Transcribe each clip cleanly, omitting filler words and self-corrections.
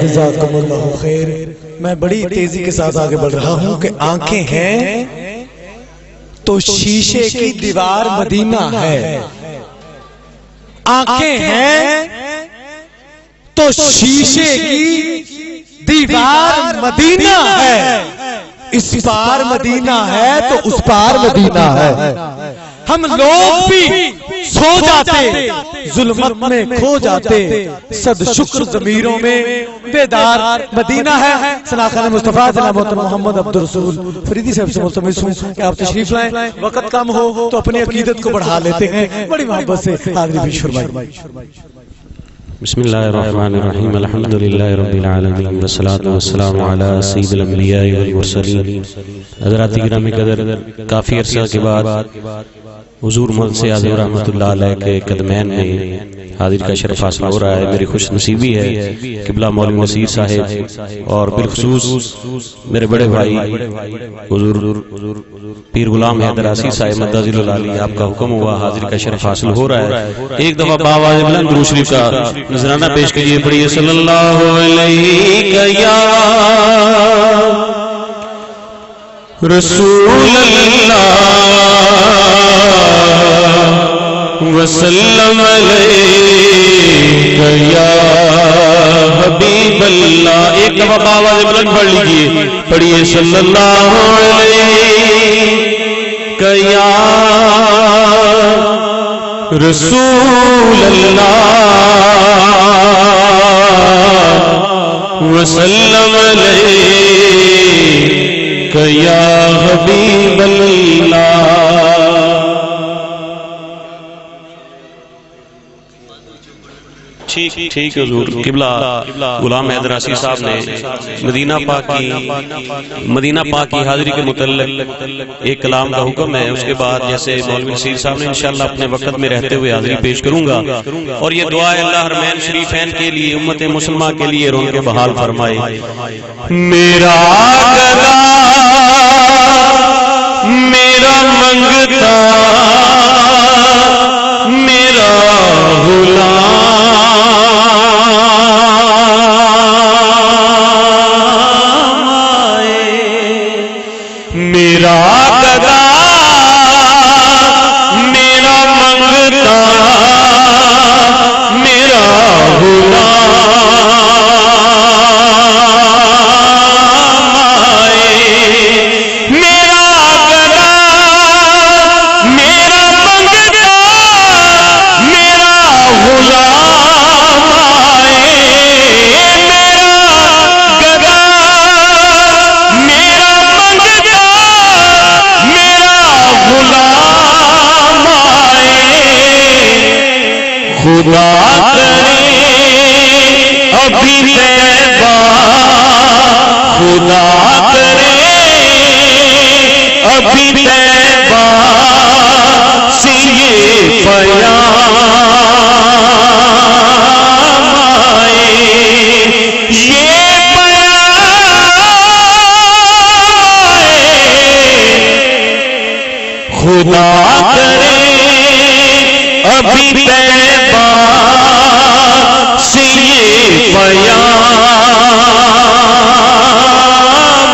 جزاکم اللہ خیر۔ میں بڑی تیزی کے ساتھ آگے بڑھ رہا ہوں کہ آنکھیں ہیں تو شیشے کی دیوار مدینہ ہے، آنکھیں ہیں تو شیشے کی دیوار مدینہ ہے، اس پار مدینہ ہے تو اس پار مدینہ ہے۔ ہم لوگ بھی سو جاتے ظلمت میں کھو جاتے، صد شکر ضمیروں میں بیدار مدینہ ہے۔ سناخان مصطفیٰ جناب محمد عبد الرسول فریدی صاحب سے ملتمس ہوں کہ آپ تشریف لائیں، وقت کم ہو تو اپنی عقیدت کو بڑھا لیتے ہیں، بڑی محبت سے حاضری پیش فرمائیں۔ بسم اللہ الرحمن الرحیم، الحمدللہ رب العالمین، والصلاة والسلام علی سید الانبیاء والمرسلین۔ حضرات گرامی قدر، کافی عرصہ کے بعد حضور ملک سے حاضر رحمت اللہ علیہ کے قدمین میں حاضر کا شرف حاصل ہو رہا ہے۔ میری خوش نصیبی ہے قبلہ مولوی نصیر صاحب اور بالخصوص میرے بڑے بھائی حضور پیر غلام حیدر عاصی صاحب مدد العالی، آپ کا حکم ہوا، حاضر کا شرف حاصل ہو رہا ہے۔ ایک دفعہ باواز بلند درود شریف کا نذرانہ پیش کیجئے، پڑھیے صلی اللہ علیہ یا رسول اللہ وسلم علیک یا حبیب اللہ۔ ایک دفعہ باواز بلند پڑھ لیجئے، پڑھیے صلی اللہ علیک یا رسول اللہ وسلم علیک یا حبیب اللہ۔ ٹھیک حضور قبلہ غلام حیدر عاصی صاحب نے مدینہ پاک کی حاضری کے متعلق ایک کلام کا حکم ہے، اس کے بعد جیسے مولوی نصیر صاحب نے انشاءاللہ اپنے وقت میں رہتے ہوئے حاضری پیش کروں گا، اور یہ دعا ہے اللہ حرمین شریفین کے لیے، امت مسلمہ کے لیے رون کے بحال فرمائے۔ میرا گدا میرا منگتا میرا غلام، میرا گدا میرا منگتا میرا غلام آئے، میرا گدا میرا منگتا میرا غلام آئے، میرا گدا میرا منگتا میرا غلام آئے، خدا کرے ابھی طیبہ، خدا کرے ابھی طیبہ سے یہ پیام آئے، یہ خدا کرے ابھی طیبہ سے یہ پیام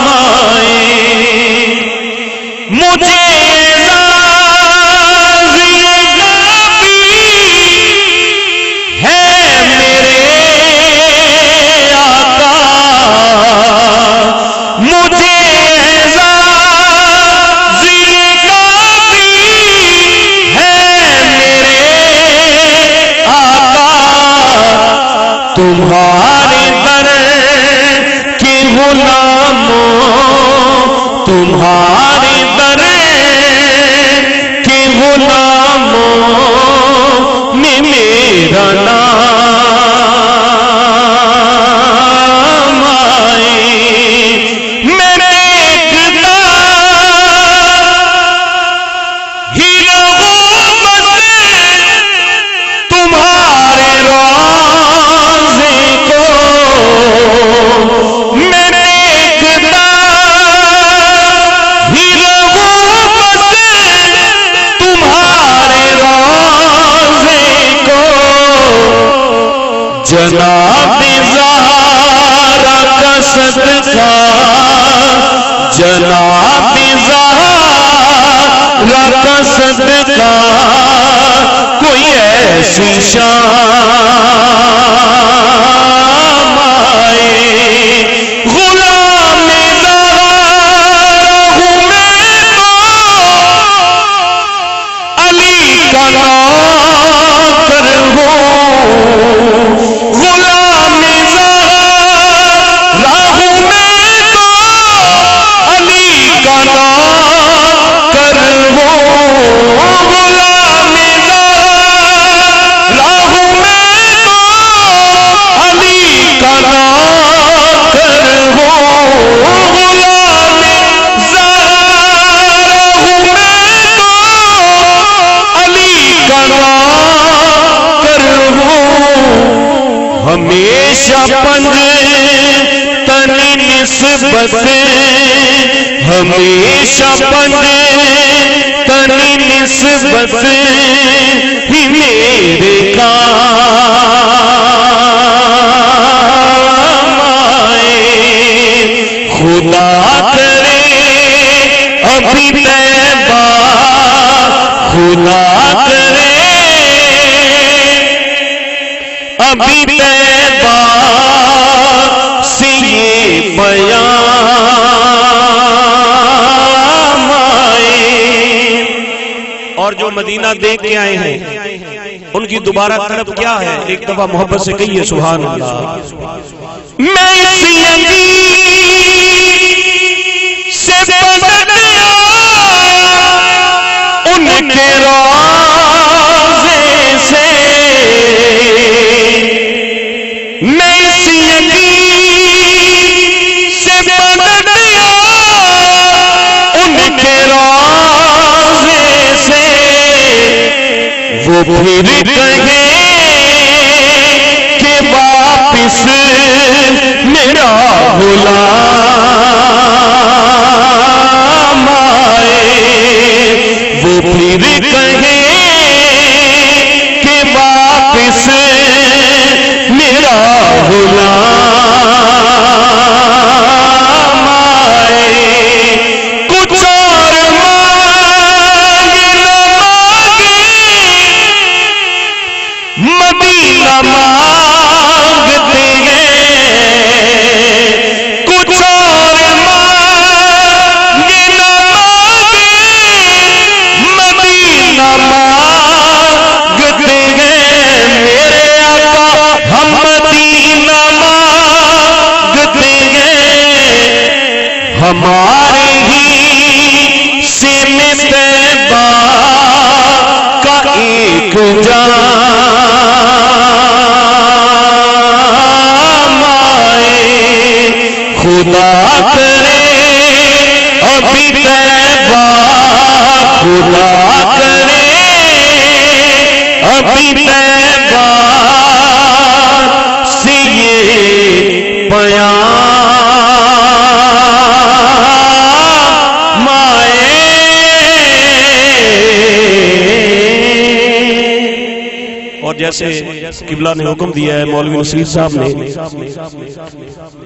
آئے، مجھے نازی ہے میرے آقا، مجھے تمہارے در کے غلاموں، تمہارے در کے غلاموں میں میرا نام آئے، میں دیکھتا ہی رہوں بس تمہارے جناب صدقہ جناب زہرا کا صدقہ کوئی ایسی شام آئے غلام زہرا ہوں میں تو علی کا نوکر ہوں غلام زہرا ہوں میں تو علی کا نوکر ہوں غلام زہرا ہوں میں تو علی کا نوکر ہوں غلام زہرا ہوں میں تو علی کا نوکر ہوں ہمیشہ پنج تنی نسبت ہمیشہ پنج تنی نسبت ہی میرے کام آئے خدا کرے ابھی طیبہ خدا کرے ابھی طیبہ سے یہ پیام آئے اور جو مدینہ دیکھ کے آئے ہیں ان کی دوبارہ طلب کیا ہے؟ ایک دفعہ محبت سے کہیے سبحان اللہ میں اسی انگیر سے پلٹ گیا ان کے روضے سے میں اسی انگیر سے پلٹ گیا ان کے روضے سے وہ پھر کہیں کہ واپس میرا غلام آئے وہ پھر کہیں کہ واپس میرا غلام آئے کچھ اور مانگے نہ مانگے مدینہ مانگتے ہیں کچھ اور مانگے نہ مانگے مدینہ مانگتے ہیں میرے آقا ہم مدینہ مانگتے ہیں ہمارے ہی سینے طیبہ کا ایک جام آئے خدا کرے ابھی طیبہ خدا کرے ابھی طیبہ سے یہ پیام آئے اور جیسے قبلہ نے حکم دیا ہے مولوی نصیر صاحب نے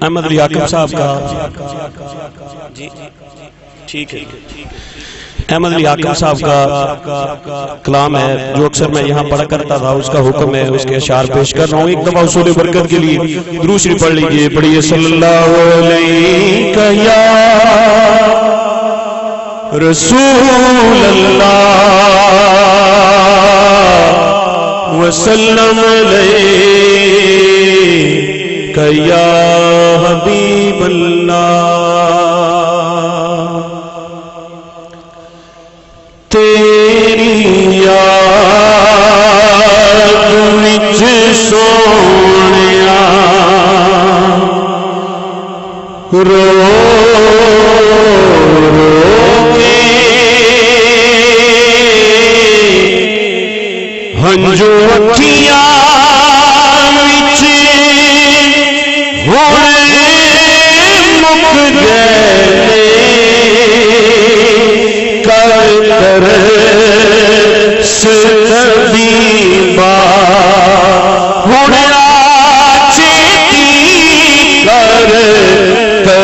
احمد علی حاکم صاحب کا ٹھیک ہے احمد علی حاکم صاحب کا کلام ہے جو اکثر میں یہاں پڑھا کرتا تھا اس کا حکم ہے اس کے اشعار پیش کر رہا ہوں ایک دفعہ حصول برکت کے لیے درود شریف پڑھ لیجئے پڑھیے صلی اللہ علیہ یا رسول اللہ وسلم علیک یا حبیب اللہ تیری یاد وچ سونیا رو ہنجو اکھیاں وچ ہن مک گئے کر سبیبا ہن چیتی کر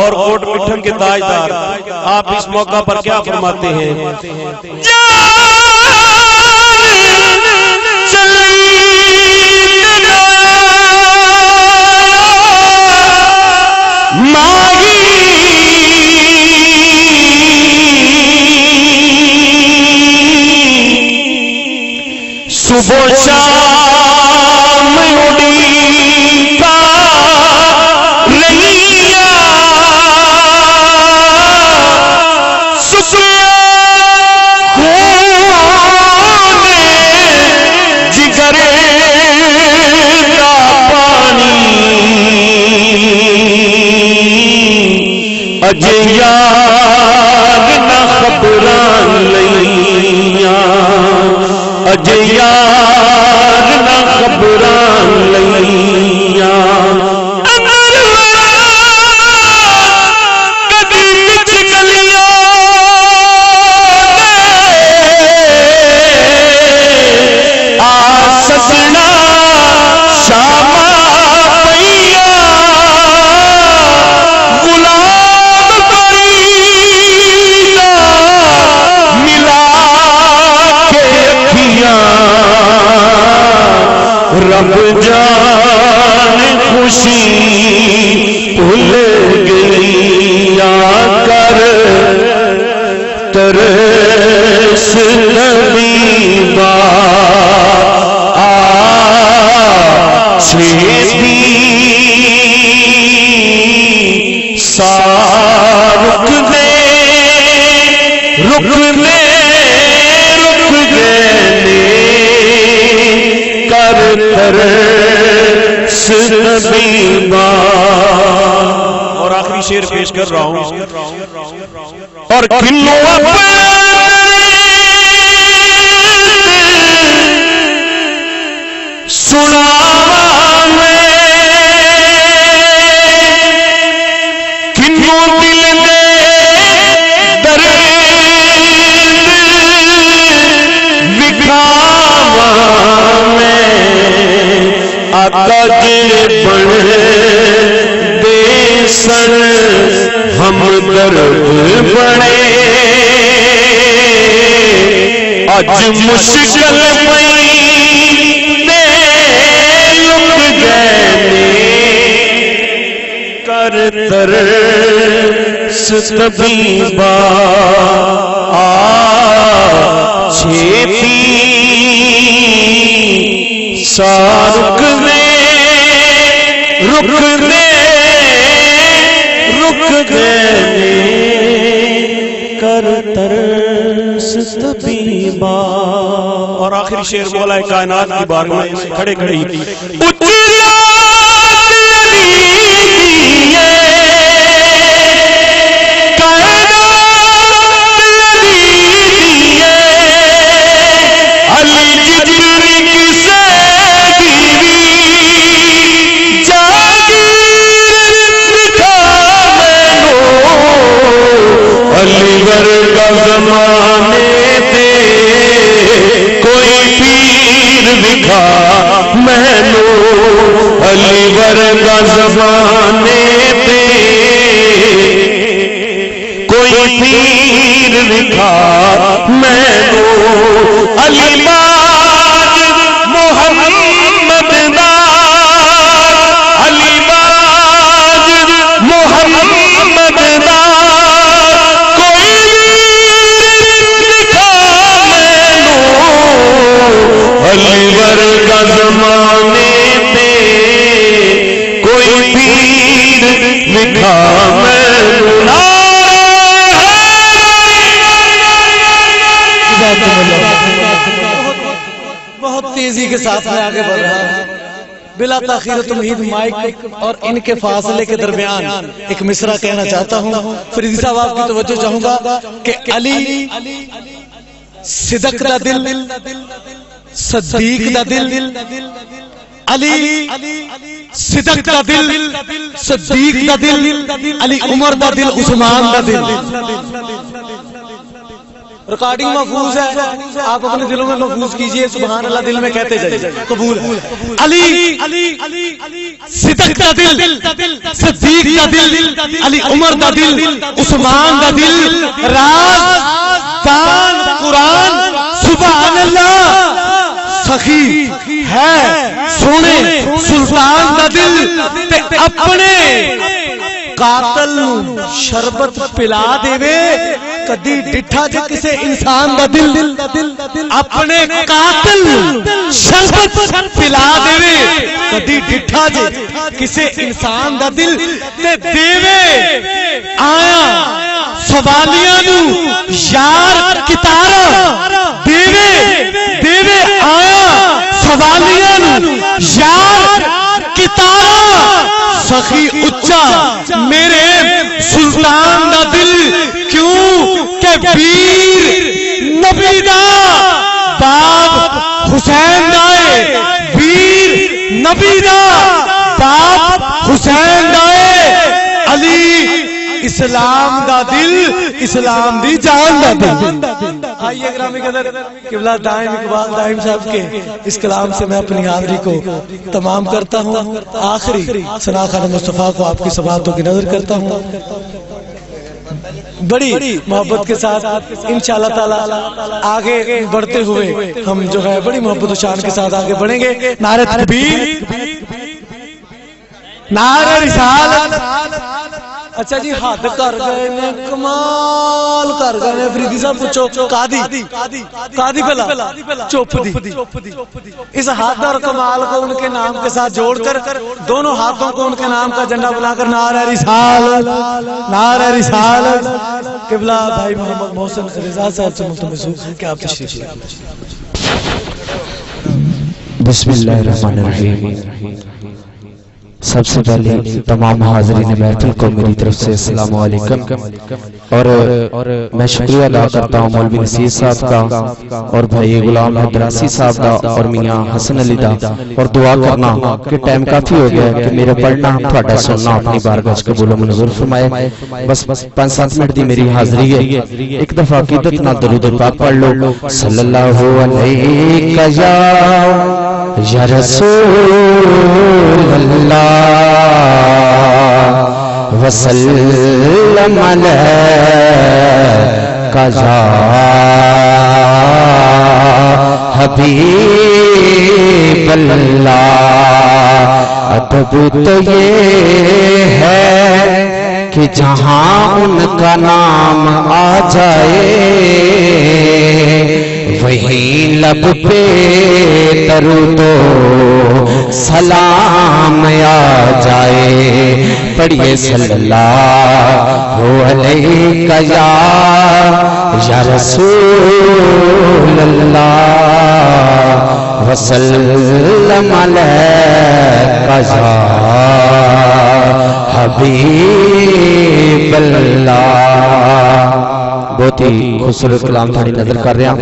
اور کوٹ مٹھن کے تاجدار آپ اس موقع پر کیا فرماتے ہیں؟ صبح شام اڑیتا رہیا خون جگر کا پانی اجے یار نہ خبران لیاں اجے یار نہ خبران لیاں کدی وچ گلیاں آ سجنا شاما پیا غلام فریدا ملا کے اکھیاں رب جان خوشی بھول گیا کر ترس طبیبا چھیتی سا رک دے کر ترس طبیبا۔ اور آخری شعر پیش کر رہا ہوں، اور کنوں سنا کنوں دل دے درد وکھاواں میں آقا جڑے بن دے سن ہم درد بڑے اج مشکل پئی نے لک گئے کر ترس طبیبا چھیتی سا رک گئے کر ترس طبیبا۔ اور آخری شعر مولا کائنات کی بارگاہ میں کھڑے کھڑے زمانے دے کوئی پیر دکھا مینو علی ورگا زمانے دے کوئی پیر دکھا مینو علی باج محمد دا علی باج محمد دا علی ورگا زمانے پہ کوئی پیر دکھا مینو بہت تیزی کے ساتھ میں آگے بڑھ رہا ہوں۔ بلا تاخیر تمہید مائک اور ان کے فاصلے کے درمیان ایک مصرع کہنا چاہتا ہوں. فریدی صاحب آپ کی توجہ چاہوں گا کہ علی صدق دا دل، صدیق دا دل، علی صدق دا دل، صدیق دا دل، علی عمر دا دل، عثمان دا دل. ریکارڈنگ محفوظ ہے، آپ اپنے دلوں میں محفوظ کیجئے. سبحان اللہ دل میں کہتے جائیے، قبول ہے. علی صدق دا دل، صدیق دا دل، علی عمر دا دل، عثمان دا دل، راز دان قرآن سبحان اللہ سخی ہے سونے سلطان دا دل تے اپنے قاتل شربت پلا دے کدی ڈٹھا جے کسے انسان دا دل. اپنے قاتل شربت پلا دے کدی ڈٹھا جے کسے انسان دا دل تے دیوے آیا سوالیاں نو یار کتارا دیوے آیا سوالیاں نو یار کتارا سخی اچا میرے سلطان دا دل کیوں کہ ویر نبی دا باپ حسین دائے، ویر نبی دا باپ حسین دائے، علی اسلام دا دل، اسلام دی جان دا دل. آئیے گرامی قدر قبلہ دائم اقبال دائم صاحب کے اس کلام سے میں اپنی حاضری کو تمام کرتا ہوں. آخری ثنا خان مصطفیٰ کو آپ کی سباحتوں کی نظر کرتا ہوں. بڑی محبت کے ساتھ انشاءاللہ تعالی آگے بڑھتے ہوئے ہم جو ہے بڑی محبت و شان کے ساتھ آگے بڑھیں گے. نعرہ تکبیر، نعرہ رسالت. اچھا جی حد کر گئے نے، کمال کر گئے نے. فریدی صاحب پوچھو قادی پہلا چپ دی. اس حد اور کمال کو ان کے نام کے ساتھ جوڑ کر دونوں ہاتھوں کو ان کے نام کا جھنڈا بنا کر نعرہ رسالت، نعرہ رسالت. قبلہ بھائی محمد محسن رضا صاحب سے ملتمس ہوں کہ آپ تشریف لائیں. بسم اللہ الرحمن الرحیم. سب سے پہلے تمام حاضرین محفل کو میری طرف سے السلام علیکم، اور میں شکریہ ادا کرتا ہوں مولوی نصیر صاحب کا اور بھائی غلام حیدراسی صاحب کا اور میاں حسن علی دا، اور دعا کرنا کہ ٹائم کافی ہو گیا کہ میرا پڑھنا تھوڑا سننا اپنی بارگاہ قبول و منظور فرمائے. بس 5-7 منٹ دی میری حاضری ہے. ایک دفعہ عقیدت نہ درود پاک پڑھ لو. صلی اللہ علیہ یا رسول اللہ وسلم علیکہ یا حبیب اللہ. ادب تو یہ ہے کہ جہاں ان کا نام آ جائے وہی لب پہ درود و سلام آ جائے. پڑھیے صلی اللہ علیہ یا رسول اللہ وسلم علیکہ یا حبیب اللہ. بہت ہی خوبصورت کلام تھوڑی نظر کر رہے ہیں.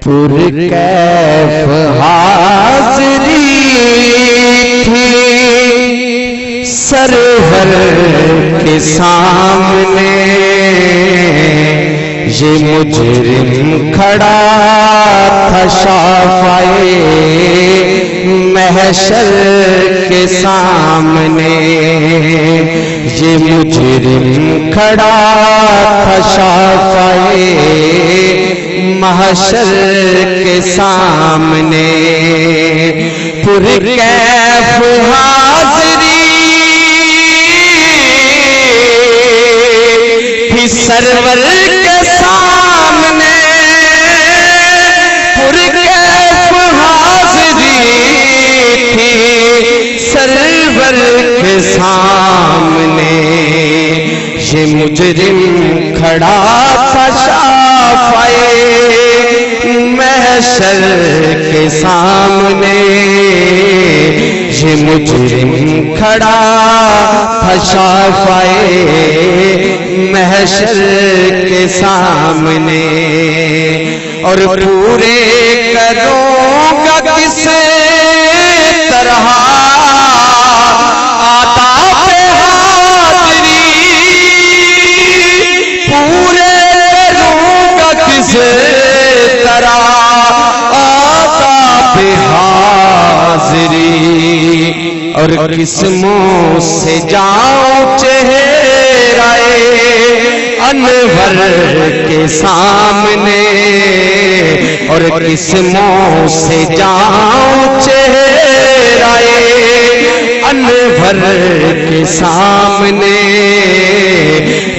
پر کیف حاضری تھی سرور کے سامنے، یہ مجرم کھڑا تھا شافعِ محشر کے سامنے، یہ مجرم کھڑا تھا شافعِ محشر کے سامنے. پر کیف حاضری تھی سرور کے سامنے، پر کیف حاضری تھی سرور کے سامنے، یہ مجرم کھڑا تھا شافعِ محشر محشر کے سامنے یہ مجرم کھڑا تھا شافعِ محشر کے سامنے، اور پورے کروں گا کس طرح آداب حاضری، پورے کروں گا کس طرح آداب حاضری، اور کس منہ سے جاؤں چہرہ انور کے سامنے، اور کس منہ سے جاؤں چہرہ انور کے سامنے،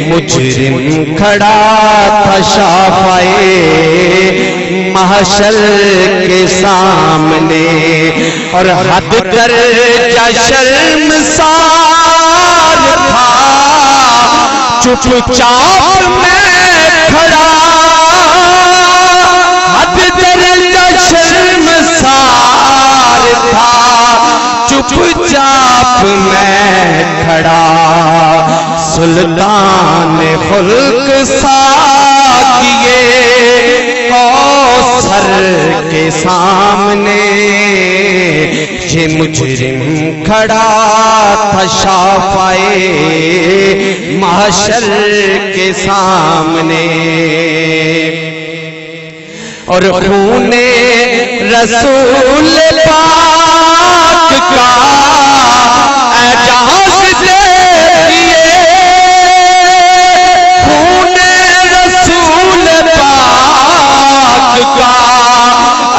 مجرم کھڑا تھا شافعِ محشر کے سامنے، اور حد کر جا شرمسار تھا چپ چاپ میں کھڑا، حد کر جا شرمسار تھا چپ چاپ میں کھڑا، سلطان خلق ساقیے کوثر کے سامنے، یہ مجرم کھڑا تھا شافعِ محشر کے سامنے، اور خون رسول پاک کا اعجاز دیکھیے، خون رسول پاک کا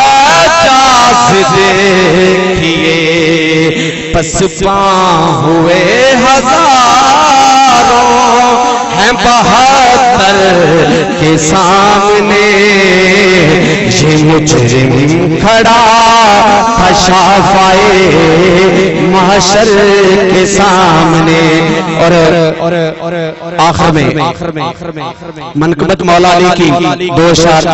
اعجاز دیکھیے، پسپاں ہوئے ہزاروں ہیں 72 کے سامنے، یہ مجرم کھڑا تھا شافعِ محشر کے سامنے، اور آخر میں منقبت مولا علی کی دو اشعار،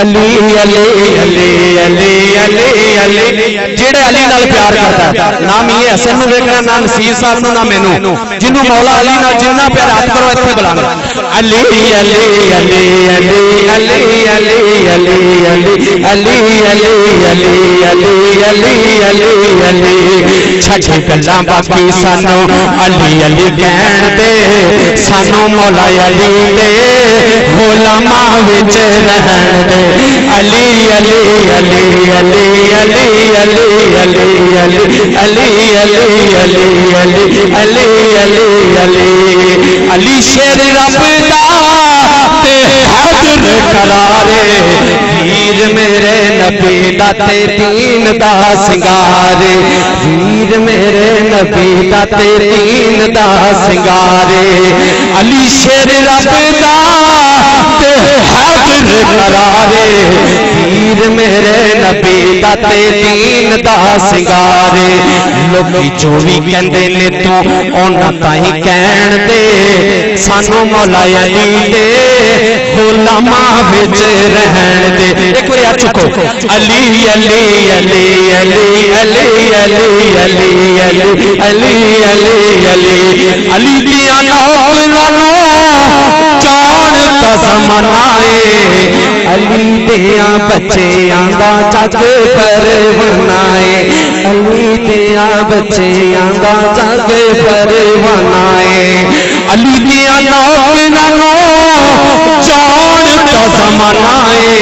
علی علی علی علی علی علی، جڑے علی نال پیار کرتا ہے، نام یہ حسن نو ویکھنا، نہ نصیر صاحب نو، نہ مینوں، جنوں مولا علی نال جنہ پیار ہاتھ کرو اتنے بلانا، علی علی علی علی علی علی علی علی علی علی علی علی علی علی، چھٹ گلاں باقی سانو علی علی کہن دے، سانو مولا علی دے غلاماں وچ رہن دے، علی علی علی علی علی علی علی علی علی علی علی علی علی علی، علی شیر رب دا تے حیدر قرارے، ویر میرے نبی دا تے دین دا سنگارے، ویر میرے نبی دا تے دین دا سنگارے، علی شیر رب دا تے حیدر قرارے، ویر میرے نبی دا تے دین دا سنگارے، لوکی جو بھی کہندے نے تو اونا تائیں کہن دے، سانو مولا علی دے غلاماں وچ رہن دے، ایک بار یاد چکو، علی علی علی علی علی علی علی علی علی علی علی، علی دیاں نالوں جان دا زمانہ اے، علی دیاں بچیاں دا جگ پروانہ اے، علی دیاں بچیاں دا جگ پروانہ اے، علی دیاں نالوں جان دا زمانہ اے،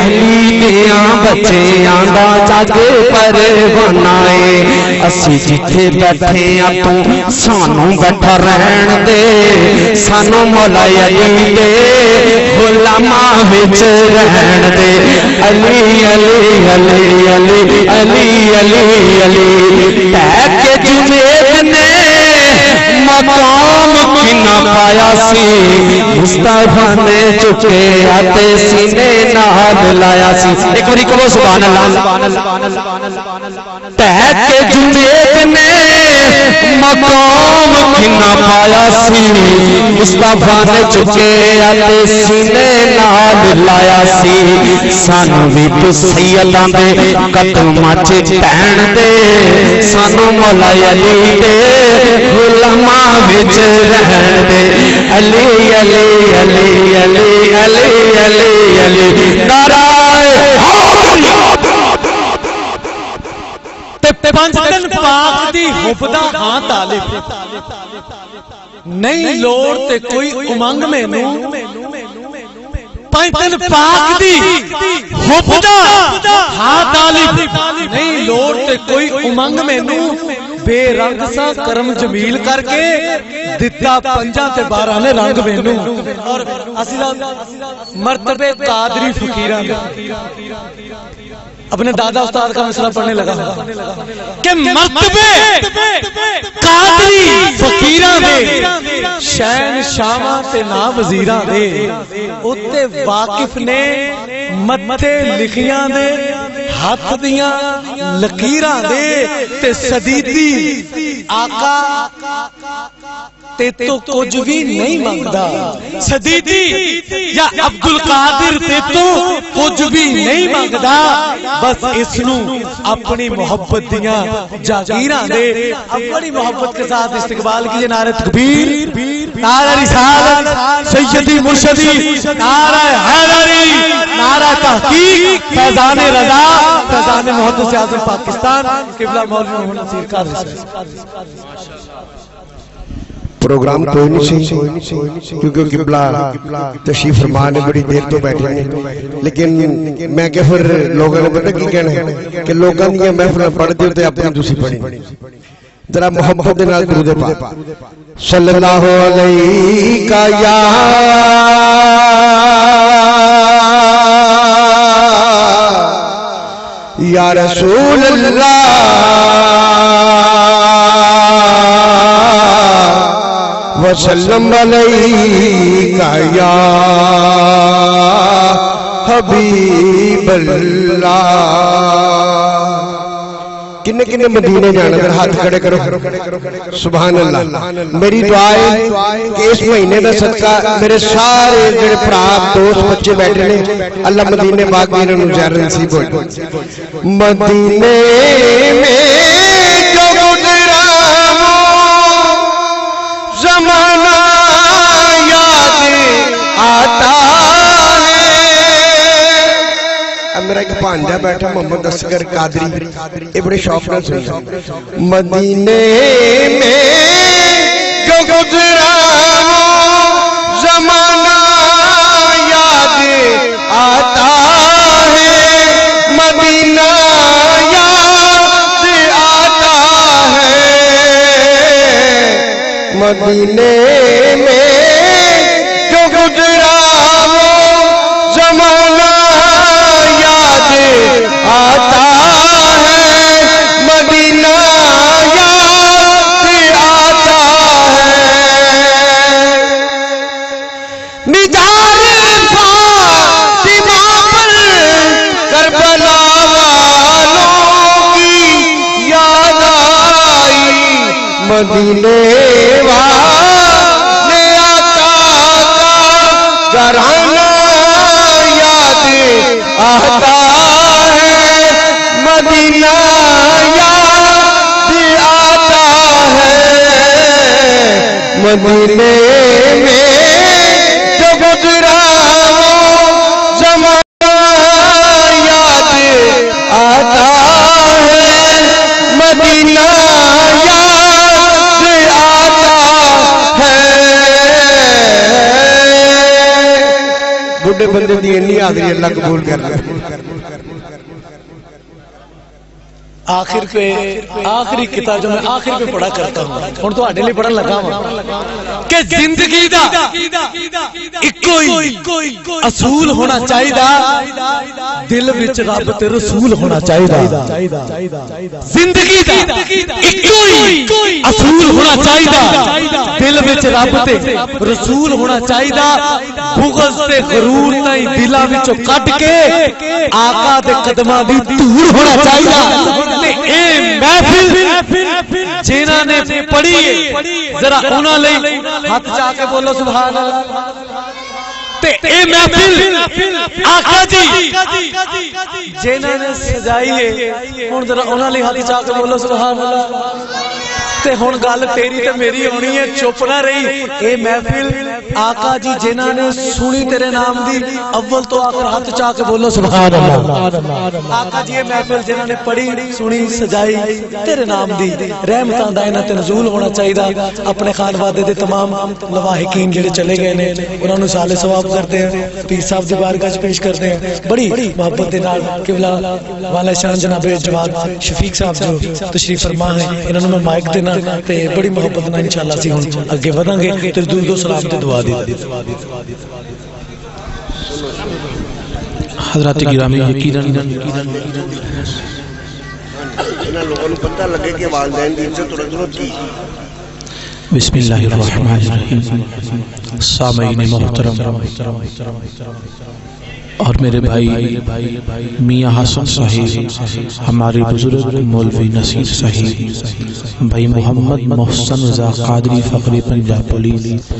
علی دیاں بچیاں دا جگ پروانہ اے، اسی جتھے بیٹھے ہاں تو سانو بیٹھا رہن دے، سانو مولا علی دے غلاماں وچ رہن دے، علی علی علی علی علی علی علی، ٹہ کے جنید نے مقام کنا پایا سی، مصطفیٰ نے چکے آتے سینے نال لایا سی، ایک باری کہو سبحان اللہ، ٹہ کے جنید نے مقام کنا پایا سی مصطفیٰ نے چکے آتے سینے نال لایا سی سانو بھی تو سیداں دے قدماں چ پہن دے سانو مولا علی دے غلاماں وچ رہن دے علی علی علی علی علی علی علی نعرہ پنجتن پاک دی حب دا ہاں طالب نہیں لوڑ تے کوئی امنگ میں نو پنجتن پاک دی حب دا ہاں طالب نہیں لوڑ تے کوئی امنگ میں نو بے رنگ سا کرم جمیل کر کے دتا پنجا تے 12 نے رنگ میں نو اور مرتبے قادری فقیران اپنے دادا استاد کا مسئلہ پڑھنے لگا کہ مرتبے قادری فقیران دے شین شامہ تے نا وزیران دے اتے واقف نے متھے لکھیاں دے ہاتھ دیاں لکیراں دے تے صدیدی آقا تے تو کچھ بھی نہیں مانگدا صدیدی یا عبدالقادر تے تو کچھ بھی نہیں مانگدا بس اسنو اپنی محبت دیاں جاگیراں دے اپنی محبت کے ساتھ استقبال کیجئے نعرہ تکبیر نعرہ رسالت سیدی مرشدی نعرہ حیدری نعرہ تحقیق فیضان رضا فیضان محمد اعظم پاکستان قبلہ مولانا محمد نصیر قادری پروگرام کوئی نہیں سی کیونکہ قبلہ تشریف فرما نے بڑی دیر تو بیٹھے ہیں لیکن میں کہ پھر لوگوں نے پتہ کی کہنا ہے کہ لوگوں نے یہ محفل پڑھ دی ہوتے اپنی دوسری پڑھی ذرا محبت دے نال درود پاک صلی اللہ علیہ یا رسول اللہ وسلم علیکہ یا حبیب اللہ کنے کنے مدینے جانا در ہاتھ کھڑے کرو سبحان اللہ میری دعا ہے کہ اس مہینے دا صدقہ میرے سارے جڑے پراپ دوست بچے بیٹھے نے اللہ مدینے پاک میں انہوں زیارت نصیب ہو مدینے میں جو گزرا زمانہ یاد آتا میرا ایک پانجا بیٹھا محمد اصغر قادری یہ بڑے شوق نہ سنیں مدینے میں جو گزرا زمانہ یاد آتا ہے مدینہ یاد آتا ہے مدینے میں جو گزرا زمانہ آتا ہے مدینہ یاد آتا ہے نثار فاطمہ پر کربلا والوں کی یاد آئی مدینے والے آقا کا گھرانہ یاد آتا مدینہ یاد آتا ہے مدینے میں جو گزرا زمانہ یاد آتا ہے مدینہ یاد آتا ہے بڑھے بندے دی انی حاضری اللہ قبول کر لے آخر پہ آخری کتاب جو میں آخر پہ پڑھا کرتا ہوں اور تو آڈے لئے پڑھا لگا ہوں کہ زندگی دا ایک اصول ہونا چاہی دا دل وچ رب تے رسول ہونا چاہی دا زندگی دا ایک اصول ہونا چاہی دا دل وچ رب تے رسول ہونا چاہیدا بغض تے غرور تائیں دلاں وچوں کڈ کے آقا دے قدماں دی دھول ہونا چاہیدا تے اے محفل جنہاں نے پڑھی ذرا انہاں لئی ہاتھ چا کے بولو سبحان اللہ تے اے محفل آقا جی جنہاں نے سجائی ہے ہن ذرا انہاں لئی ہاتھ چا کے بولو سبحان اللہ تے ہن گل تیری تے میری ہونی ہے چپ نہ رہی اے محفل آقا جی جنہاں نے سنی تیرے نام دی اول تو آخر ہاتھ چاہ کے بولو سبحان اللہ آقا جی اے محفل جنہاں نے پڑھی سنی سجائی تیرے نام دی رحمتاں دا انہاں تے نزول ہونا چاہیدا اپنے خانوادے دے تمام لواحقین جڑے چلے گئے نے انہاں نوں سال ثواب کرتے ہیں پیر صاحب دی بارگاہ وچ پیش کرتے ہیں بڑی محبت دے نال قبلہ والا شان جناب جواد شفیق صاحب جو تشریف فرما ہیں انہاں نوں میں مائک دینا تے بڑی محبت نال انشاءاللہ اسی ہن اگے وداں گے تے دور دور سلام تے دعا دی حضرات گرامی یقیناً انہاں لوگوں نوں پتہ لگے کہ والدین دی عزت اور عظمت کی بسم اللہ الرحمن الرحیم سامعین محترم اور میرے بھائی میاں حسن صاحب ہمارے بزرگ مولوی نصیر صاحب بھائی محمد محسن رضا قادری فقری پنجاب پولیس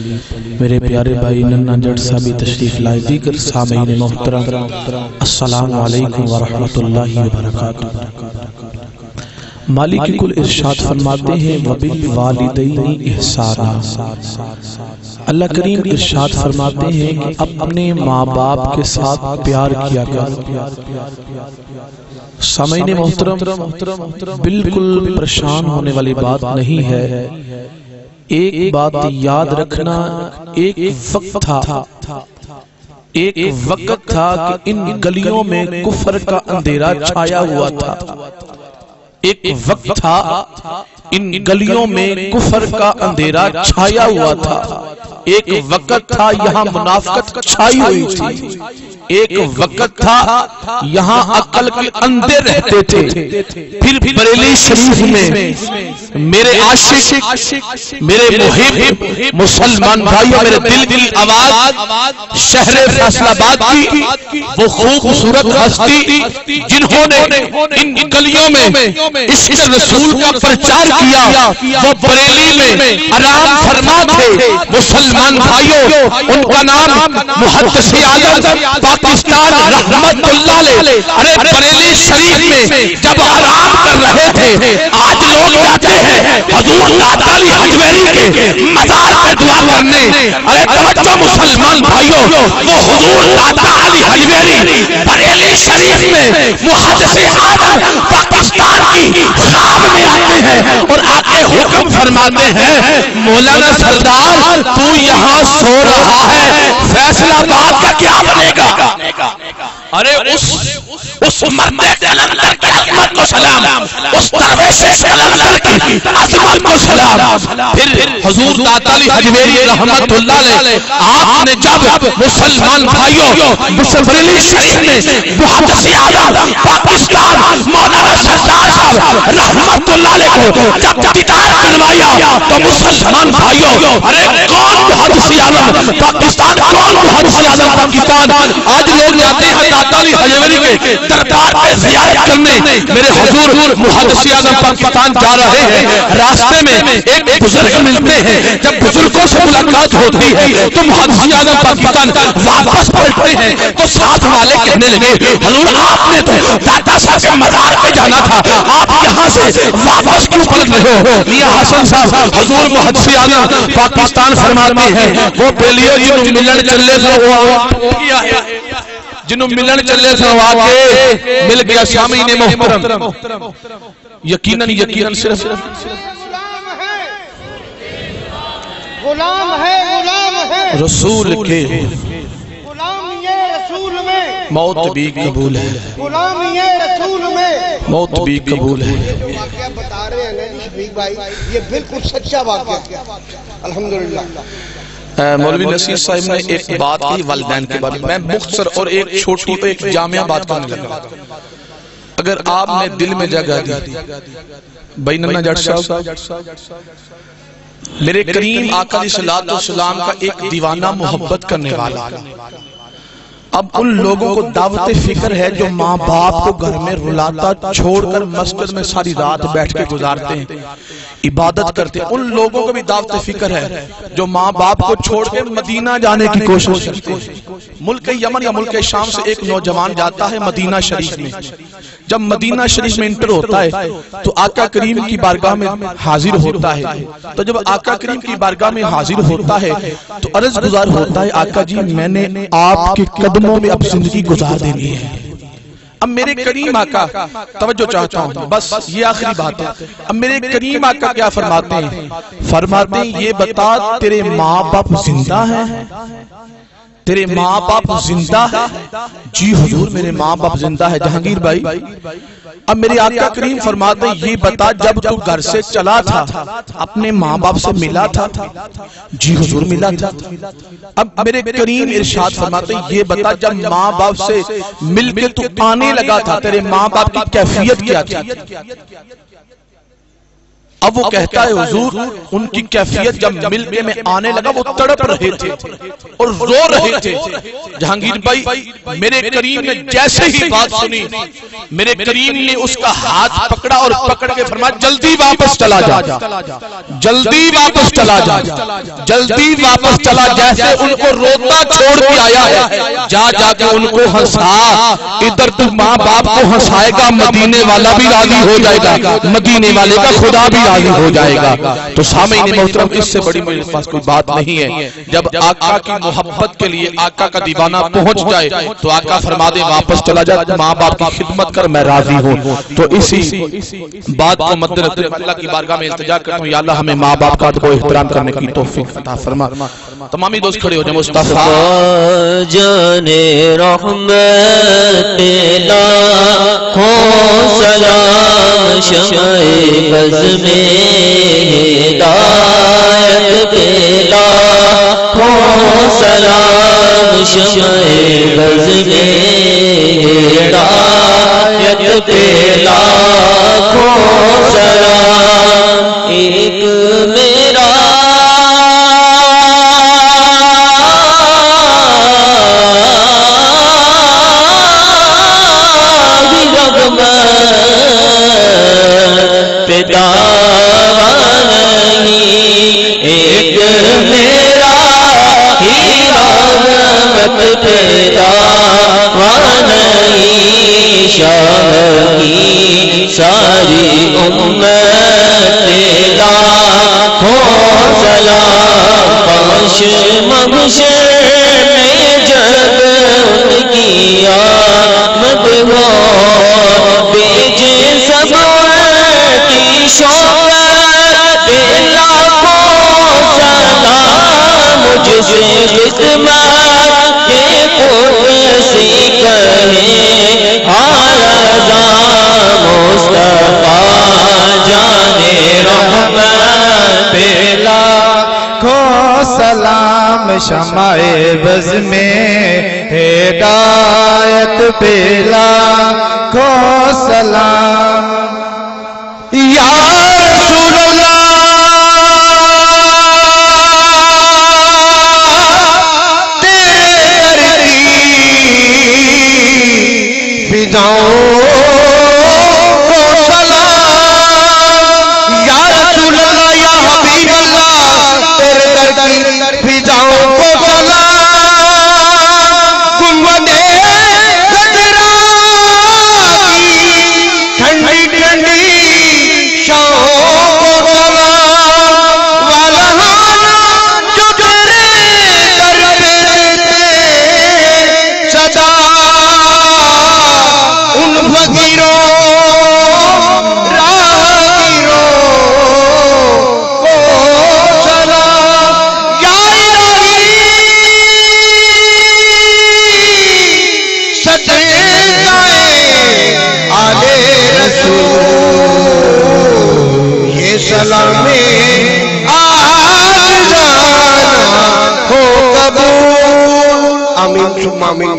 میرے پیارے بھائی ننا جٹ صاحب تشریف لائے دیگر سامعین محترم السلام علیکم ورحمۃ اللہ وبرکاتہ مالک کل ارشاد فرماتے ہیں وَبِالْوَالِدَيْنِ احسانا اللہ کریم ارشاد فرماتے ہیں کہ اپنے ماں باپ کے ساتھ پیار کیا کر سامعین محترم بالکل پریشان ہونے والی بات نہیں ہے ایک بات یاد رکھنا ایک وقت تھا کہ ان گلیوں میں کفر کا اندھیرا چھایا ہوا تھا ایک وقت تھا ان گلیوں میں کفر کا اندھیرا چھایا ہوا تھا ایک وقت تھا یہاں منافقت چھائی ہوئی تھی ایک وقت تھا یہاں عقل کے اندھے رہتے تھے پھر بریلی شریف میں میرے عاشق میرے محب مسلمان بھائیوں میرے دل کی آواز شہر فیصل آباد کی وہ خوبصورت ہستی جنہوں نے ان گلیوں میں عشق رسول کا پرچار کیا وہ بریلی میں آرام فرما تھے مسلمان بھائیوں ان کا نام محدث اعظم پاکستان رحمت اللہ علیہ ارے بریلی شریف میں جب آرام کر رہے تھے آج لوگ جاتے ہیں حضور داتا علی حجویری کے مزار پہ دعا کرنے ارے توجہ مسلمان بھائیوں وہ حضور داتا علی حجویری بریلی شریف میں محدث اعظم پاکستان کی خواب میں آتے ہیں اور آگے حکم فرماتے ہیں مولانا سردار تو یہاں سو رہا ہے فیصل آباد کا کیا بنے گا ارے اس مرد قلندر کی عظمت کو سلام اس درویش قلندر کی عظمت کو سلام پھر حضور داتا علی حجویری رحمت اللہ علیہ آپ نے جب مسلمان بھائیوں بریلی شریف میں محدث اعظم پاکستان مولانا سردار صاحب رحمت اللہ علیہ کو جب دیدار کروایا تو مسلمان بھائیوں ارے کون محدث اعظم پاکستان کون محدث اعظم پاکستان آج لوگ جاتے ہیں داتا علی حجویری کے دربار پہ زیارت کرنے میرے حضور محدث اعظم پاکستان جا رہے ہیں راستے میں ایک بزرگ ملتے ہیں جب بزرگوں سے ملاقات ہوتی ہے تو محدث اعظم پاکستان واپس پلٹتے ہیں تو ساتھ والے کہنے لگے حضور آپ نے تو داتا صاحب کے مزار پہ جانا تھا آپ یہاں سے واپس کیوں پلٹ رہے ہو میاں حسن صاحب حضور محدث اعظم پاکستان فرماتے ہیں وہ پیلیو جنہوں ملن چلے جنہوں ملن چلے سے آگے مل گیا سامعین محترم یقیناً صرف غلام ہے رسول کے غلام یہ رسول میں موت بھی قبول ہے غلام یہ رسول میں موت بھی قبول ہے جو واقعہ بتا رہے ہیں شفیق بھائی یہ بالکل سچا واقعہ الحمدللہ مولوی نصیر صاحب نے ایک بات کی والدین کے بارے میں مختصر اور ایک چھوٹی ایک جامعہ بات کرنے لگا اگر آپ نے دل میں جگہ دی بھائی ننا جٹ صاحب میرے کریم آقا علیہ السلام کا ایک دیوانہ محبت کرنے والا. اب ان لوگوں کو دعوت فکر ہے جو ماں باپ کو گھر میں رلاتا چھوڑ کر مسجد میں ساری رات بیٹھ کے گزارتے ہیں, عبادت کرتے ہیں. ان لوگوں کو بھی دعوت فکر ہے جو ماں باپ کو چھوڑ کے مدینہ جانے کی کوشش کرتے ہیں. ملک یمن یا ملک شام سے ایک نوجوان جاتا ہے مدینہ شریف میں. جب مدینہ شریف میں انٹر ہوتا ہے تو آقا کریم کی بارگاہ میں حاضر ہوتا ہے. تو جب آقا کریم کی بارگاہ میں حاضر ہوتا ہے تو عرض گزار ہوتا ہے, آقا جی میں نے آپ کے قدموں میں اب زندگی گزار دینی ہے. اب میرے کریم آقا, توجہ چاہتا ہوں بس یہ آخری بات ہے, اب میرے کریم آقا کیا فرماتے ہیں؟ فرماتے ہیں یہ بتا تیرے ماں باپ زندہ ہیں؟ تیرے ماں باپ زندہ ہے؟ جی حضور میرے ماں باپ زندہ ہے جہانگیر بھائی. اب میرے آقا کریم فرماتے ہیں یہ بتا جب تو گھر سے چلا تھا اپنے ماں باپ سے ملا تھا؟ جی حضور ملا تھا. اب میرے کریم ارشاد فرماتے ہیں یہ بتا جب ماں باپ سے مل کے تو آنے لگا تھا تیرے ماں باپ کی کیفیت کیا تھی؟ اب وہ کہتا ہے حضور ان کی کیفیت جب مل کے میں آنے لگا وہ تڑپ رہے تھے اور رو رہے تھے. جہانگیر بھائی میرے کریم نے جیسے ہی بات سنی میرے کریم نے اس کا ہاتھ پکڑا اور پکڑ کے فرمایا جلدی واپس چلا جا, جلدی واپس چلا جا, جلدی واپس چلا. جیسے ان کو روتا چھوڑ کے آیا ہے جا جا کے ان کو ہنسا. ادھر تو ماں باپ کو ہنسائے گا مدینے والا بھی راضی ہو جائے گا, مدینے والے کا خدا بھی راضی ہو جائے گا. تو سامعین محترم اس سے بڑی میرے پاس کوئی بات نہیں ہے. جب آقا کی محبت کے لیے آقا کا دیوانہ پہنچ جائے تو آقا فرما دے واپس چلا جائے, ماں باپ کی خدمت کر میں راضی ہوں. تو اسی بات کو مد نظر اللہ کی بارگاہ میں التجا کرتا ہوں, یا اللہ ہمیں ماں باپ کا کو احترام کرنے کی توفیق عطا فرما. تمامی دوست کھڑے ہو جائیں. مصطفیٰ جانے رحمت لاکھوں سلام شمع بز میں ہدایت پہ لاکھوں سلام شمع بز میں ہدایت پہ لاکھوں سلام. ایک میرا ساری امت لاکھوں سلام. پاش مبشر میں جب ان کی آمد ہو بیجے سب کی شوقت پہ لاکھوں سلام. مجھ سے خدمت کے قدسی کہیں آرزاں مصطفیٰ جانے رحمت پہ لاکھوں سلام شمع بز میں ہدایت پہ لاکھوں سلام. یا رسول اللہ تیرے فضاؤں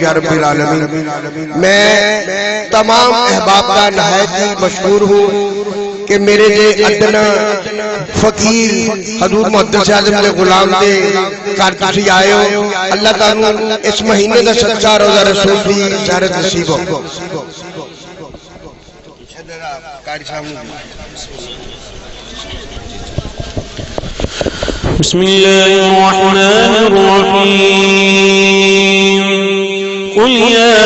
یا رب العالمین. میں تمام احباب کا نہایت ہی مشکور ہوں کہ میرے جے ادنا فقیر حضور محدث اعظم دے غلام دے گھر تسی آئے ہو اللہ تعالیٰ اس مہینے دا صدقہ روزہ رسول دی زیارت نصیب ہو بسم الله الرحمن الرحيم قل يا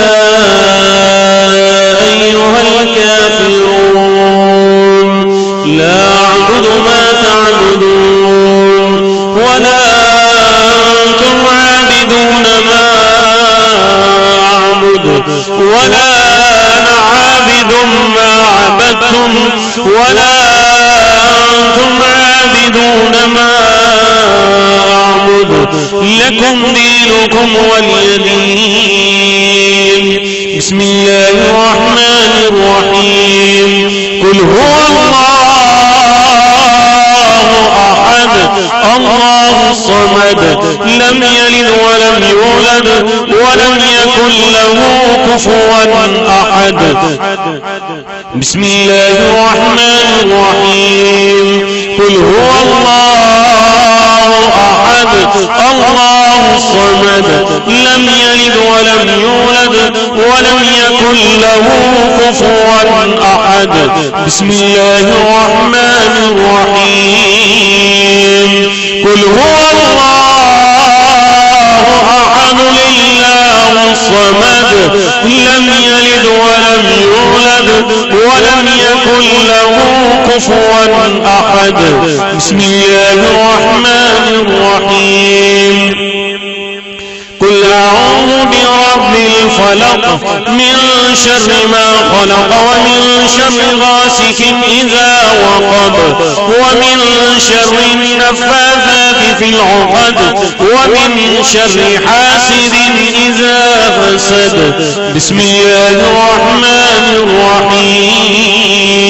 أيها الكافرون لا أعبد ما تعبدون ولا أنتم عابدون ما أعبد ولا أنا عابد ما عبدتم ولا أنتم عابدون ما لكم دينكم ولي دين بسم الله الرحمن الرحيم قل هو الله أحد الله الصمد لم يلد ولم يولد ولم يكن له كفوا أحد بسم الله الرحمن الرحيم قل هو الله أحد الله الصمد لم يلد ولم يولد ولم يكن له كفوا أحد بسم الله الرحمن الرحيم قل هو الله أحد الله الصمد لم يلد ولم يولد ولم يكن له كفوا أحد بسم الله الرحمن الرحيم قل أعوذ برب الفلق من شر ما خلق ومن شر غاسق إذا وقب ومن شر النفاثات في العقد ومن شر حاسد إذا حسد بسم الله الرحمن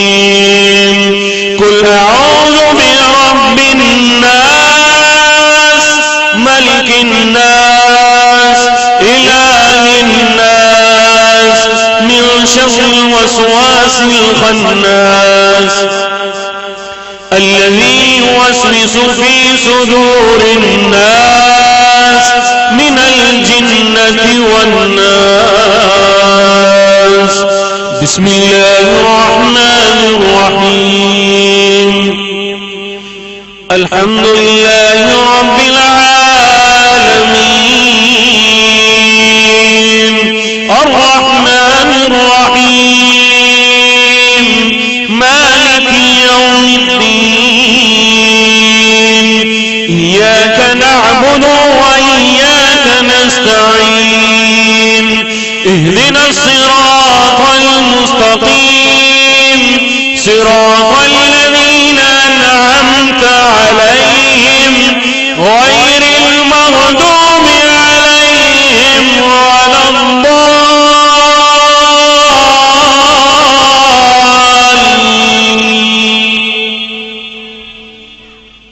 الرحيم قل أعوذ برب الناس ملك الناس إله الناس من شر الوسواس الخناس الذي يوسوس في صدور الناس من الجنة والناس بسم الله الرحمن الرحيم الحمد لله رب العالمين الرحمن الرحيم مالك يوم الدين إياك نعبد وإياك نستعين اهدنا الصراط المستقيم صراط الذين أنعمت عليهم غير المغضوب عليهم ولا الضالين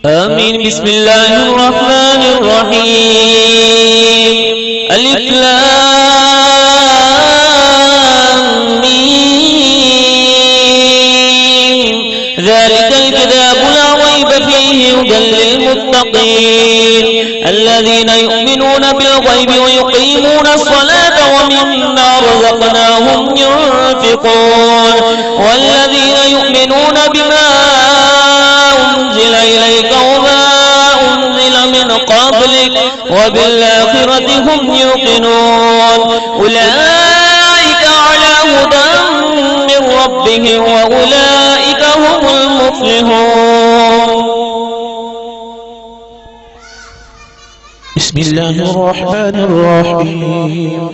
آمين بسم الله الرحمن الرحيم ألف لام ميم ذلك الكتاب لا ريب فيه هدى للمتقين الذين يؤمنون بالغيب ويقيمون الصلاة ومما رزقناهم ينفقون والذين يؤمنون بما أنزل إليك وما أنزل من قبلك وبالآخرة هم يوقنون أولئك على هدى من ربهم وأولئك هم المفلحون بسم الله الرحمن الرحيم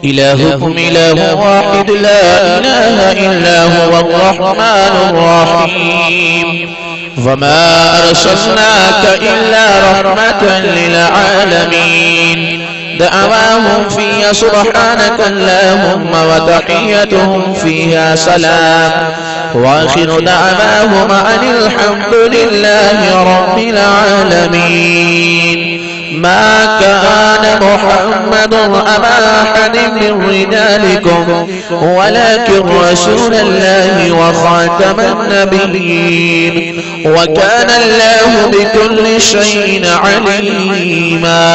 إلهكم إله واحد لا إله إلا هو الرحمن الرحيم وما أرسلناك إلا رحمة للعالمين دعواهم فيها سبحانك اللهم وتحيتهم فيها سلام وآخر دعواهم أن الحمد لله رب العالمين ما كان محمد أبا أحد من رجالكم ولكن رسول الله وخاتم النبيين وكان الله بكل شيء عليما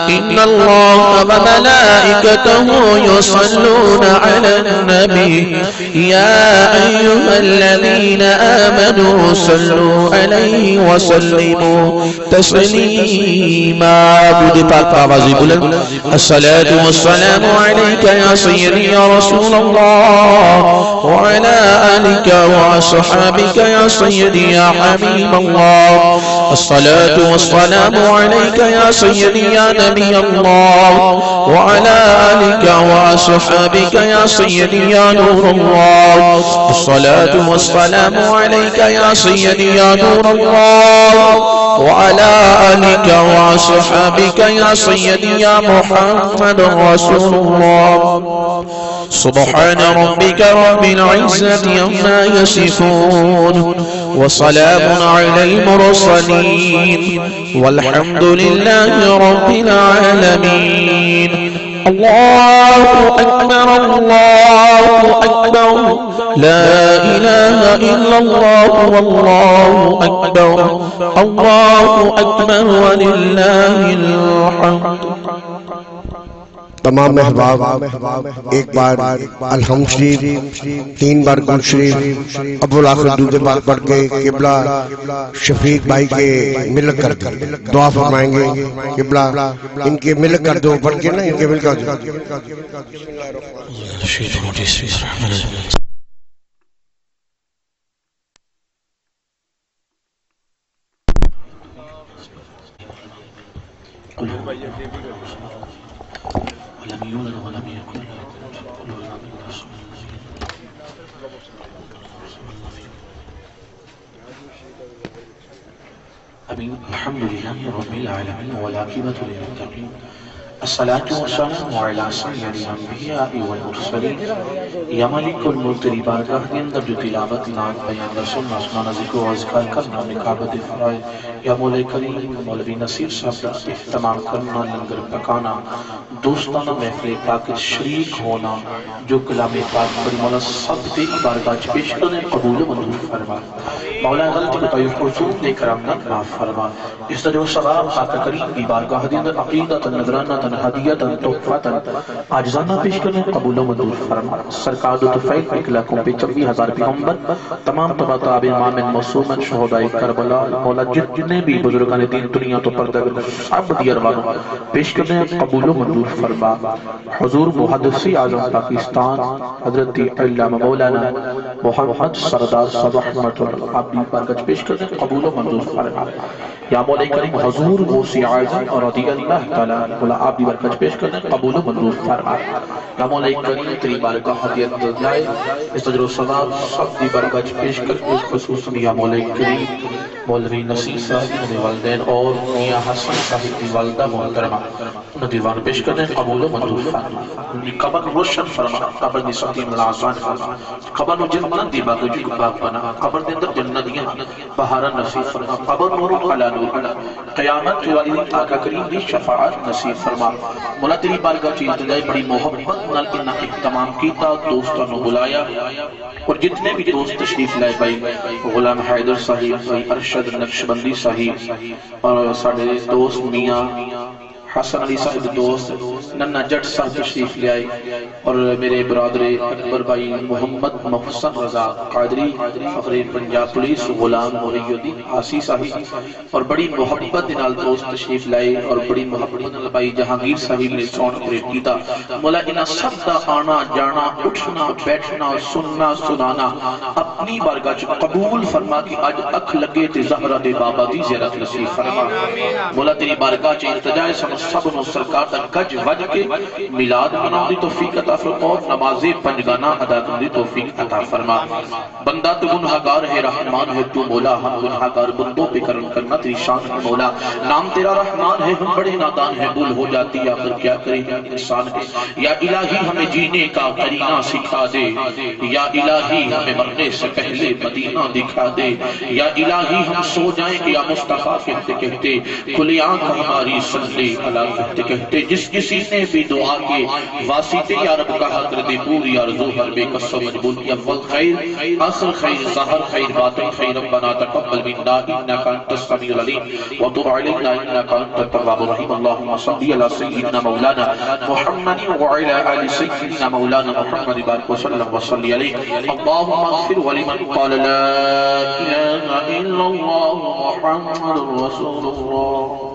إن الله وملائكته يصلون على النبي يا أيها الذين آمنوا صلوا عليه وسلموا تسليما. درود پاک آوازی بلند. الصلاة والسلام عليك يا سيدي يا رسول الله وعلى آلك وصحابك يا سيدي يا حبيب الله. الصلاة والسلام عليك يا سيدي يا نبي الله وعلى آلك وصحابك يا سيدي يا نور الله. الصلاة والسلام عليك يا سيدي يا نور الله وعلى آلك وصحابك يا سيدي يا محمد رسول الله. سبحان ربك رب العزة عما يصفون وسلام على المرسلين والحمد لله رب العالمين. الله أكبر الله أكبر لا إله إلا الله والله أكبر الله أكبر ولله الحمد. تمام احباب ایک بار الحمد شریف 3 بار گل شریف ابوالآخر درود پاک پڑھ کے قبلہ شفیق بھائی کے ملک کر دو دعا فرمائیں گے. قبلہ ان کے ملک کر دو پڑھ کے نا ان کے ملک کر دو. الحمد لله رب العالمين والعاقبة للمتقين. الصلاة والسلام على سيد الأنبياء والمرسلين یا مالک الملک تیری بارگاہ کے اندر جو تلاوت نعت بیان رسول آسمان ذکر و اذکار کرنا نکابت فرائے یا مولا کریم مولوی نصیر صاحب کا اہتمام کرنا لنگر پکانا دوستانہ محفل پاک شریک ہونا جو کلام پاک بڑی مولا سب تیری بارگاہ پیش کرنے قبول و منظور فرما. مولا غلطی کو طیف قصور دے کرم نہ معاف فرما. اس طرح و ثواب خاک کریم کی بارگاہ دے اندر عقیدت نظرانہ ہدیت تحفت عاجزانہ پیش کرنے قبول و منظور فرما. سرکار دو طفیل 1,95,000 پیغمبر تمام طبعات امام معصوم شہداء کربلا مولا جتنے بھی بزرگان دین دنیا تو پردہ سب دیروانوں پیش کرنے قبول و منظور فرما. حضور محدثی اعظم پاکستان حضرت علامہ مولانا محمد سردار صاحب احمد عبدی برکت پیش کرنے قبول و منظور فرما. یا مولا کریم حضور غوث اعظم اور رضی اللہ تعالی مولا آپ دی برکت پیش کرنے قبول و منظور فرما. یا مولا کریم تیری بارگاہ ہدیت جائے اس اجر و ثواب سب دی برکت پیش کرنے خصوصاً یا مولا کریم مولوی نصیر صاحب نے والدین اور میاں حسن صاحب کی والدہ محترمہ انہیں دیوان پیش کرنے قبول و منظور فرما. قبر روشن فرما قبر دی سقیم العظان فرما قبر نو جنت دی باغ جو باغ بنا قبر دے اندر جنتیاں بہارا نصیب فرما. قبر نور علی نور قیامت والی آقا کریم دی شفاعت نصیب فرما. مولا تیری بارگاہ چیز دلائی بڑی محبت نال انہا اہتمام کیتا دوستوں نے بلایا اور جتنے بھی دوست تشریف لائے بھائی غلام حیدر صاحب بھائی ارشد نقشبندی صاحب اور ساڑھے دوست میاں حسن علی صاحب دوست ننہ جٹ صاحب تشریف لے آئے اور میرے برادر اکبر بھائی محمد محسن رضا قادری فخر پنجاب پولیس غلام محی الدین آسی صاحب اور بڑی محبت نال دوست تشریف لائے اور بڑی محبت نال بھائی جہانگیر صاحب نے سون اپریٹ کیتا. مولا انہا سب دا آنا جانا اٹھنا بیٹھنا سننا سنانا اپنی بارگاہ قبول فرما کہ آج اکھ لگے تے زہرہ دے بابا دی زیارت نصیب فرما. مولا تیری بارگاہ چے ارتجائے سمجھ سب نو سرکار دا گج وج کے میلاد مناؤ دی توفیق عطا فرما اور نماز پنجگانہ ادا کرنے دی توفیق عطا فرما. بندہ تو گنہگار ہے رحمان ہے تو مولا ہم گنہگار بندوں پہ کرم کرنا تیری شان ہے مولا. نام تیرا رحمان ہے ہم بڑے نادان ہیں بھول ہو جاتی ہے آخر کیا کریں انسان ہے. یا الہی ہمیں جینے کا قرینہ سکھا دے یا الہی ہمیں مرنے سے پہلے مدینہ دکھا دے یا الہی ہم سو جائیں کہ یا مصطفیٰ کہتے کہتے کھلی آنکھ ہماری سن لے حالات کہتے کہتے جس کسی نے بھی دعا کے واسطے یا رب کا حق ردی پوری آرزو ہر بے قصو مجبور کی اول خیر آخر خیر ظاہر خیر باطن خیر ربنا تقبل منا انکا انت السمیع العلیم وتب علینا انکا انت التواب الرحیم اللهم صل علی سیدنا مولانا محمد وعلى آل سیدنا مولانا محمد بارک وسلم وصلی علیہ اللهم اغفر ولمن قال لا اله الا الله محمد رسول الله